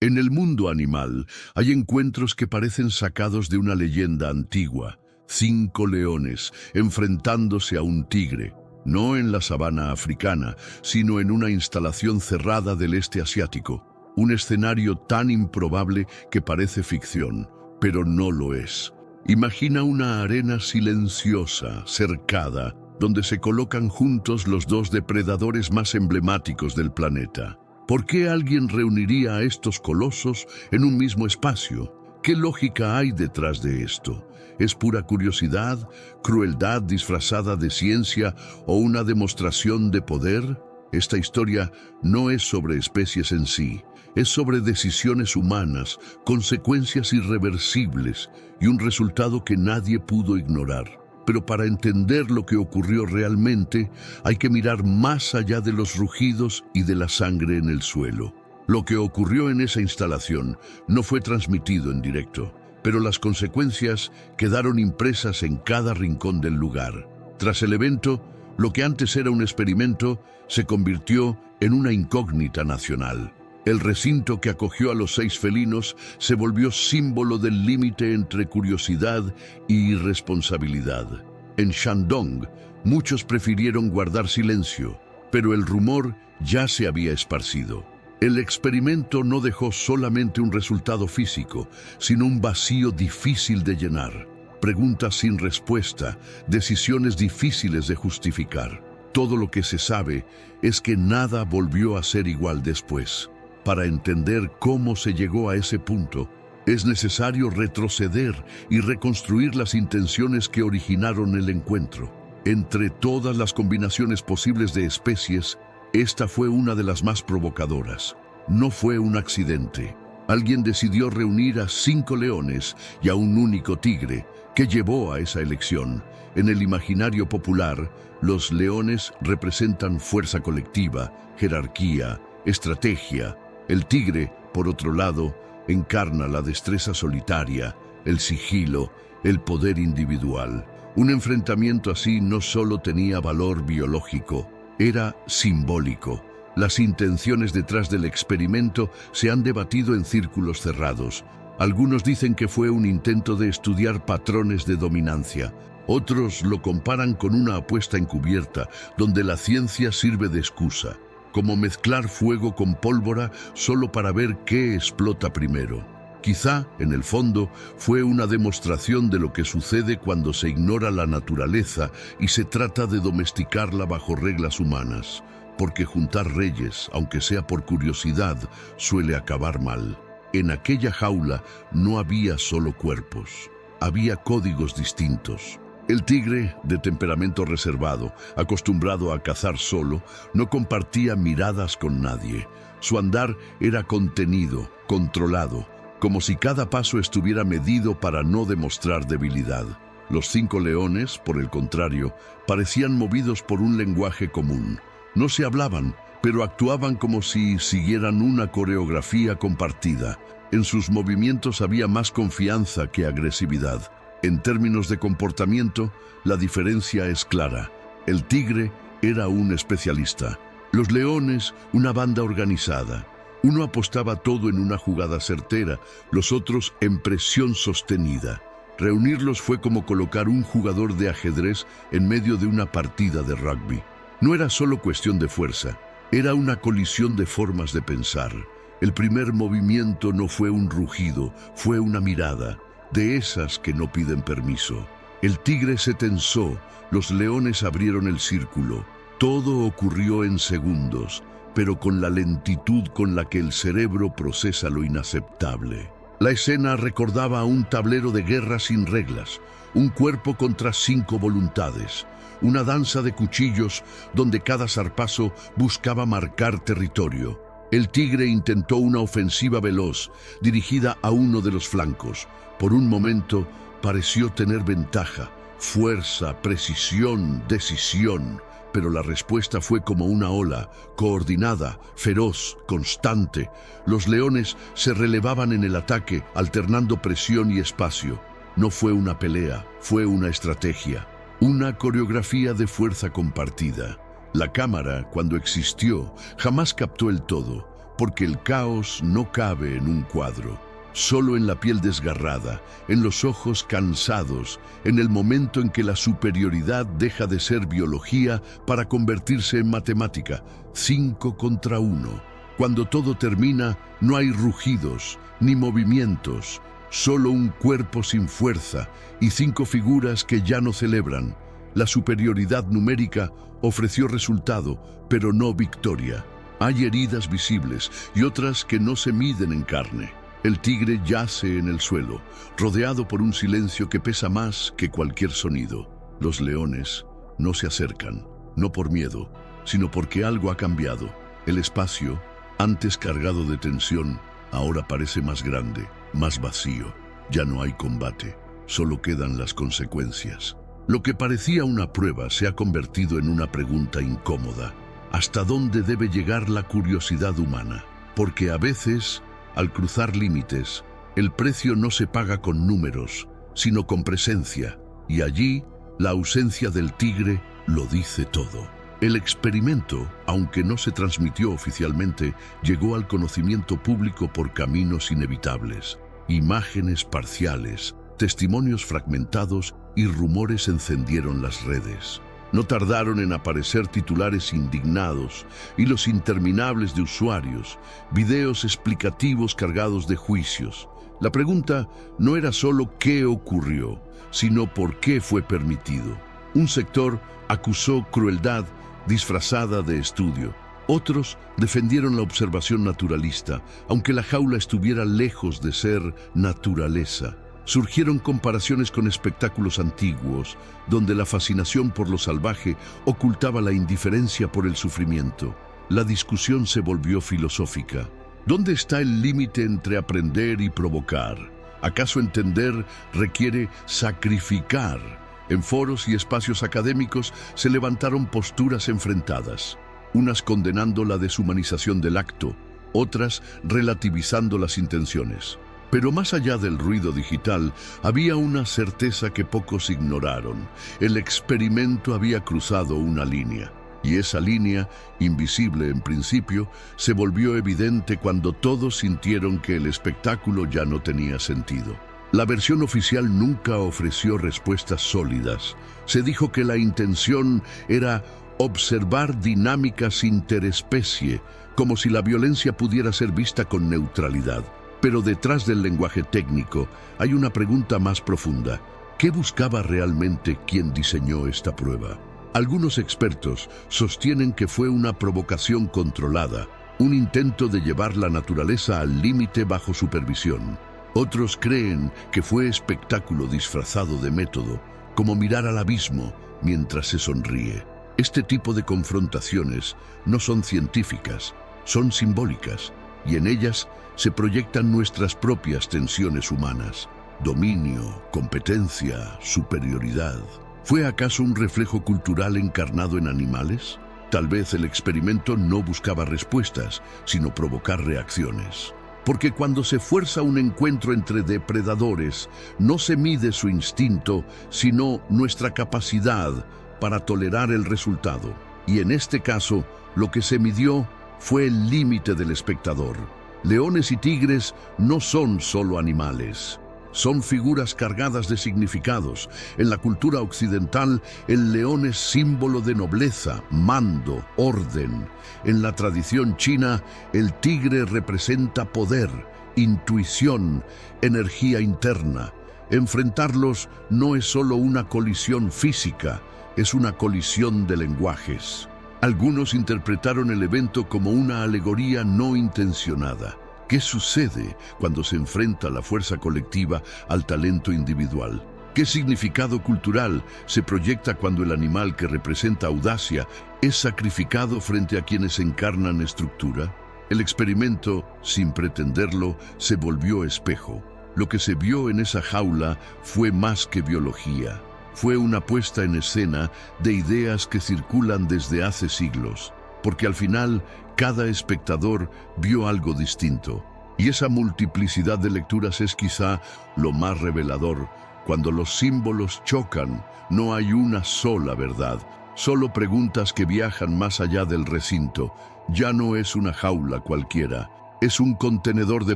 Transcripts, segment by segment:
En el mundo animal hay encuentros que parecen sacados de una leyenda antigua. 5 leones enfrentándose a un tigre, no en la sabana africana, sino en una instalación cerrada del este asiático. Un escenario tan improbable que parece ficción, pero no lo es. Imagina una arena silenciosa, cercada, donde se colocan juntos los dos depredadores más emblemáticos del planeta. ¿Por qué alguien reuniría a estos colosos en un mismo espacio? ¿Qué lógica hay detrás de esto? ¿Es pura curiosidad, crueldad disfrazada de ciencia o una demostración de poder? Esta historia no es sobre especies en sí, es sobre decisiones humanas, consecuencias irreversibles y un resultado que nadie pudo ignorar. Pero para entender lo que ocurrió realmente, hay que mirar más allá de los rugidos y de la sangre en el suelo. Lo que ocurrió en esa instalación no fue transmitido en directo, pero las consecuencias quedaron impresas en cada rincón del lugar. Tras el evento, lo que antes era un experimento se convirtió en una incógnita nacional. El recinto que acogió a los 6 felinos se volvió símbolo del límite entre curiosidad y irresponsabilidad. En Shandong, muchos prefirieron guardar silencio, pero el rumor ya se había esparcido. El experimento no dejó solamente un resultado físico, sino un vacío difícil de llenar. Preguntas sin respuesta, decisiones difíciles de justificar. Todo lo que se sabe es que nada volvió a ser igual después. Para entender cómo se llegó a ese punto, es necesario retroceder y reconstruir las intenciones que originaron el encuentro. Entre todas las combinaciones posibles de especies, esta fue una de las más provocadoras. No fue un accidente. Alguien decidió reunir a 5 leones y a un único tigre, que llevó a esa elección. En el imaginario popular, los leones representan fuerza colectiva, jerarquía, estrategia. El tigre, por otro lado, encarna la destreza solitaria, el sigilo, el poder individual. Un enfrentamiento así no solo tenía valor biológico, era simbólico. Las intenciones detrás del experimento se han debatido en círculos cerrados. Algunos dicen que fue un intento de estudiar patrones de dominancia. Otros lo comparan con una apuesta encubierta, donde la ciencia sirve de excusa, como mezclar fuego con pólvora solo para ver qué explota primero. Quizá, en el fondo, fue una demostración de lo que sucede cuando se ignora la naturaleza y se trata de domesticarla bajo reglas humanas, porque juntar reyes, aunque sea por curiosidad, suele acabar mal. En aquella jaula no había solo cuerpos, había códigos distintos. El tigre, de temperamento reservado, acostumbrado a cazar solo, no compartía miradas con nadie. Su andar era contenido, controlado, como si cada paso estuviera medido para no demostrar debilidad. Los 5 leones, por el contrario, parecían movidos por un lenguaje común. No se hablaban, pero actuaban como si siguieran una coreografía compartida. En sus movimientos había más confianza que agresividad. En términos de comportamiento, la diferencia es clara. El tigre era un especialista. Los leones, una banda organizada. Uno apostaba todo en una jugada certera, los otros en presión sostenida. Reunirlos fue como colocar un jugador de ajedrez en medio de una partida de rugby. No era solo cuestión de fuerza, era una colisión de formas de pensar. El primer movimiento no fue un rugido, fue una mirada, de esas que no piden permiso. El tigre se tensó, los leones abrieron el círculo. Todo ocurrió en segundos, pero con la lentitud con la que el cerebro procesa lo inaceptable. La escena recordaba a un tablero de guerra sin reglas, un cuerpo contra 5 voluntades, una danza de cuchillos donde cada zarpazo buscaba marcar territorio. El tigre intentó una ofensiva veloz, dirigida a uno de los flancos. Por un momento pareció tener ventaja, fuerza, precisión, decisión, pero la respuesta fue como una ola, coordinada, feroz, constante. Los leones se relevaban en el ataque, alternando presión y espacio. No fue una pelea, fue una estrategia, una coreografía de fuerza compartida. La cámara, cuando existió, jamás captó el todo. porque el caos no cabe en un cuadro, solo en la piel desgarrada, en los ojos cansados, en el momento en que la superioridad deja de ser biología para convertirse en matemática. 5 contra 1. Cuando todo termina, no hay rugidos ni movimientos, solo un cuerpo sin fuerza y 5 figuras que ya no celebran. La superioridad numérica ofreció resultado, pero no victoria. Hay heridas visibles y otras que no se miden en carne. El tigre yace en el suelo, rodeado por un silencio que pesa más que cualquier sonido. Los leones no se acercan, no por miedo, sino porque algo ha cambiado. El espacio, antes cargado de tensión, ahora parece más grande, más vacío. Ya no hay combate, solo quedan las consecuencias. Lo que parecía una prueba se ha convertido en una pregunta incómoda. ¿Hasta dónde debe llegar la curiosidad humana? Porque a veces, al cruzar límites, el precio no se paga con números, sino con presencia, y allí la ausencia del tigre lo dice todo. El experimento, aunque no se transmitió oficialmente, llegó al conocimiento público por caminos inevitables. Imágenes parciales, testimonios fragmentados y rumores encendieron las redes. No tardaron en aparecer titulares indignados, hilos interminables de usuarios, videos explicativos cargados de juicios. La pregunta no era solo qué ocurrió, sino por qué fue permitido. Un sector acusó crueldad disfrazada de estudio. Otros defendieron la observación naturalista, aunque la jaula estuviera lejos de ser naturaleza. Surgieron comparaciones con espectáculos antiguos, donde la fascinación por lo salvaje ocultaba la indiferencia por el sufrimiento. La discusión se volvió filosófica. ¿Dónde está el límite entre aprender y provocar? ¿Acaso entender requiere sacrificar? En foros y espacios académicos se levantaron posturas enfrentadas, unas condenando la deshumanización del acto, otras relativizando las intenciones. Pero más allá del ruido digital, había una certeza que pocos ignoraron. El experimento había cruzado una línea. Y esa línea, invisible en principio, se volvió evidente cuando todos sintieron que el espectáculo ya no tenía sentido. La versión oficial nunca ofreció respuestas sólidas. Se dijo que la intención era observar dinámicas interespecie, como si la violencia pudiera ser vista con neutralidad. Pero detrás del lenguaje técnico hay una pregunta más profunda. ¿Qué buscaba realmente quien diseñó esta prueba? Algunos expertos sostienen que fue una provocación controlada, un intento de llevar la naturaleza al límite bajo supervisión. Otros creen que fue espectáculo disfrazado de método, como mirar al abismo mientras se sonríe. Este tipo de confrontaciones no son científicas, son simbólicas, y en ellas se proyectan nuestras propias tensiones humanas: dominio, competencia, superioridad. ¿Fue acaso un reflejo cultural encarnado en animales? Tal vez el experimento no buscaba respuestas, sino provocar reacciones. Porque cuando se fuerza un encuentro entre depredadores, no se mide su instinto, sino nuestra capacidad para tolerar el resultado. Y en este caso, lo que se midió fue el límite del espectador. Leones y tigres no son solo animales, son figuras cargadas de significados. En la cultura occidental, el león es símbolo de nobleza, mando, orden. En la tradición china, el tigre representa poder, intuición, energía interna. Enfrentarlos no es solo una colisión física, es una colisión de lenguajes. Algunos interpretaron el evento como una alegoría no intencionada. ¿Qué sucede cuando se enfrenta la fuerza colectiva al talento individual? ¿Qué significado cultural se proyecta cuando el animal que representa audacia es sacrificado frente a quienes encarnan estructura? El experimento, sin pretenderlo, se volvió espejo. Lo que se vio en esa jaula fue más que biología. Fue una puesta en escena de ideas que circulan desde hace siglos, porque al final cada espectador vio algo distinto. Y esa multiplicidad de lecturas es quizá lo más revelador. Cuando los símbolos chocan, no hay una sola verdad, Solo preguntas que viajan más allá del recinto. Ya no es una jaula cualquiera. Es un contenedor de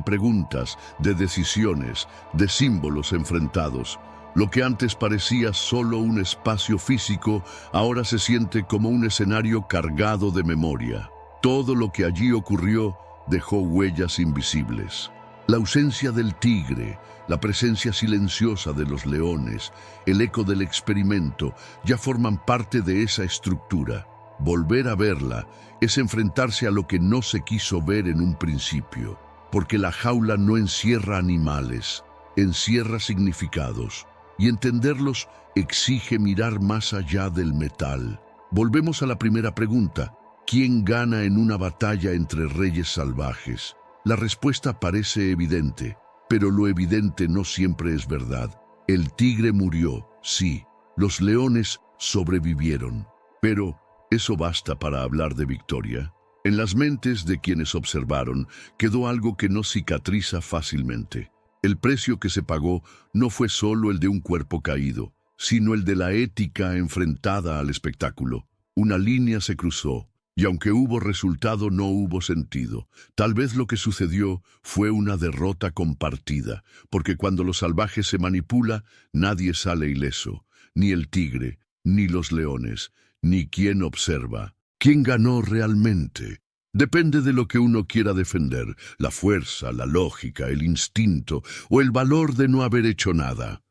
preguntas, de decisiones, de símbolos enfrentados. Lo que antes parecía solo un espacio físico, ahora se siente como un escenario cargado de memoria. Todo lo que allí ocurrió dejó huellas invisibles. La ausencia del tigre, la presencia silenciosa de los leones, el eco del experimento, ya forman parte de esa estructura. Volver a verla es enfrentarse a lo que no se quiso ver en un principio, porque la jaula no encierra animales, encierra significados, y entenderlos exige mirar más allá del metal. Volvemos a la primera pregunta: ¿quién gana en una batalla entre reyes salvajes? La respuesta parece evidente, pero lo evidente no siempre es verdad. El tigre murió, sí, los leones sobrevivieron, pero ¿eso basta para hablar de victoria? En las mentes de quienes observaron quedó algo que no cicatriza fácilmente. El precio que se pagó no fue solo el de un cuerpo caído, sino el de la ética enfrentada al espectáculo. Una línea se cruzó, y aunque hubo resultado, no hubo sentido. Tal vez lo que sucedió fue una derrota compartida, porque cuando lo salvaje se manipula, nadie sale ileso, ni el tigre, ni los leones, ni quien observa. ¿Quién ganó realmente? Depende de lo que uno quiera defender, la fuerza, la lógica, el instinto o el valor de no haber hecho nada.